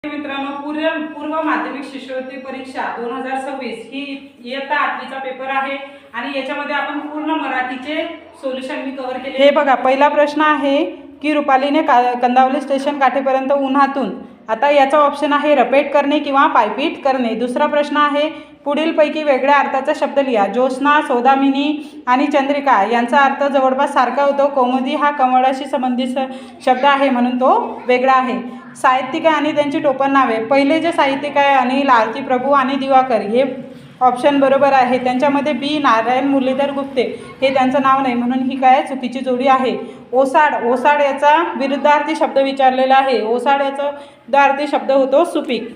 मित्रांनो, पूर्व माध्यमिक शिष्यवृत्ती परीक्षा 2026 ही इयत्ता 8वीचा पेपर आहे आणि याच्यामध्ये आपण पूर्ण मराठीचे सोल्युशन मी कव्हर केले। हे बघा, पहिला प्रश्न आहे की रुपालीने कंदावली स्टेशन गाठेपर्यंत उन्हातून। आता याचा ऑप्शन आहे रपेट करणे किंवा पायपीट करणे। दुसरा प्रश्न आहे पुढीलपैकी वेगळ्या अर्थाचा शब्द लिहा। ज्योत्स्ना, सौदामिनी आणि चंद्रिका यांचा अर्थ जवळपास सारखा होतो। कौमुदी हा कमळाशी संबंधित शब्द आहे म्हणून तो वेगळा आहे। साहित्यिक आणि त्यांची टोपण नावे। पहिले जे साहित्यिक आहे अनिल, आरती प्रभू आणि दिवाकर हे ऑप्शन बरोबर आहे। त्यांच्यामध्ये बी नारायण मुरलीधर गुप्ते हे त्यांचं नाव नाही म्हणून ही काय चुकीची जोडी आहे। ओसाड, ओसाड याचा विरुद्धार्थी शब्द विचारलेला आहे। ओसाड याचा विरुद्धार्थी शब्द होतो सुपीक।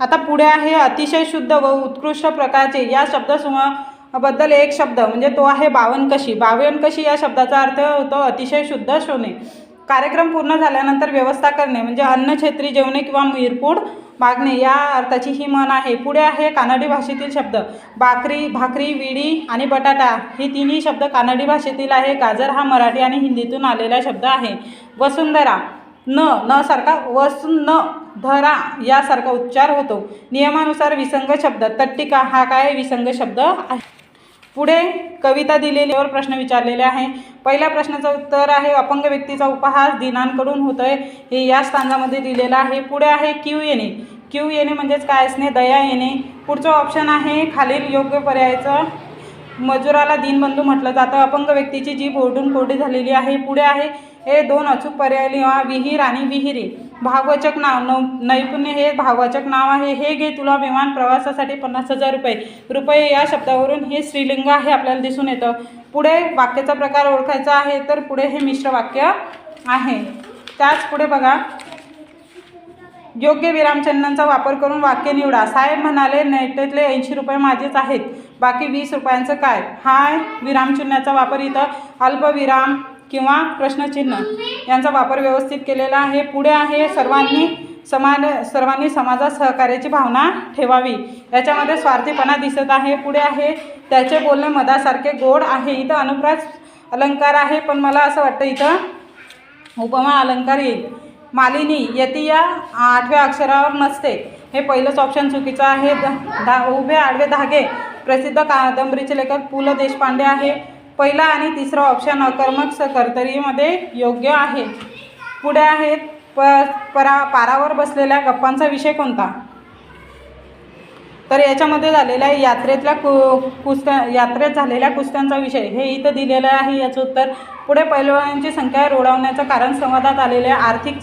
आता पुढे आहे अतिशय शुद्ध व उत्कृष्ट प्रकारचे या शब्दाबद्दल एक शब्द म्हणजे तो आहे बावनकशी। बावनकशी या शब्दाचा अर्थ होतो अतिशय शुद्ध सोने। कार्यक्रम पूर्ण झाल्यानंतर व्यवस्था करणे म्हणजे अन्न छत्री जेवणे किंवा मिरपूड मागणे या अर्थाची ही म्हण आहे। पुढे आहे कानडी भाषेतील शब्द। भाकरी, विडी आणि बटाटा हे तिन्ही शब्द कानडी भाषेतील आहे। गाजर हा मराठी आणि हिंदीतून आलेला शब्द आहे। वसुंधरा न सारखा वसुंधरा यासारखा उच्चार होतो। नियमानुसार विसंग शब्द। तट्टिका हा काय विसंग शब्द आहे। पुढे कविता दिलेल्यावर प्रश्न विचारलेले आहे। पहिल्या प्रश्नाचं उत्तर आहे अपंग व्यक्तीचा उपहास दिनांकडून होतोय हे या स्थानामध्ये दिलेलं आहे। पुढे आहे क्यू येणे। क्यू येणे म्हणजेच काय असणे दया येणे। पुढचं ऑप्शन आहे खालील योग्य पर्यायाचं मजुराला दीनबंधू म्हटलं जातं। अपंग व्यक्तीची जीभ ओरडून कोरडी झालेली आहे। पुढे आहे हे दोन अचूक पर्याय लिहा विहीर आणि विहिरी। भाववाचक नाव नैपुण्य हे भाववाचक नाव आहे। हे घे तुला विमान प्रवासासाठी 50,000 रुपये। रुपये या शब्दावरून हे स्त्रीलिंग आहे आपल्याला दिसून येतं। पुढे वाक्याचा प्रकार ओळखायचा आहे तर पुढे हे मिश्र वाक्य आहे। त्याच पुढे बघा योग्य विरामचिन्हांचा वापर करून वाक्य निवडा। साहेब म्हणाले नेटेतले 80 रुपये माझेच आहेत बाकी 20 रुपयांचं काय। हा विरामचिन्हाचा वापर इथं अल्पविराम किंवा प्रश्नचिन्ह यांचा वापर व्यवस्थित केलेला आहे। पुढे आहे सर्वांनी समाजात सहकार्याची भावना ठेवावी। याच्यामध्ये स्वार्थीपणा दिसत आहे। पुढे आहे त्याचे बोलणे मधासारखे गोड आहे। इथं अनुप्रास अलंकार आहे पण मला असं वाटतं इथं उपमा अलंकार येईल। मालिनी यती या 8व्या अक्षरावर नसते हे पहिलंच ऑप्शन चुकीचं आहे। उभे आडवे धागे प्रसिद्ध कादंबरीचे लेखक पु ल देशपांडे आहे। पहिला आणि तिसरा ऑप्शन अकर्मक कर्तरीमध्ये योग्य आहे। पुढे आहेत पारावर बसलेल्या गप्पांचा विषय कोणता तर याच्यामध्ये झालेला आहे यात्रेत झालेल्या कुस्त्यांचा विषय हे इथं दिलेलं आहे याचं उत्तर। पुढे पैलवानांची संख्या रोडावण्याचं कारण संवादात आलेले आर्थिक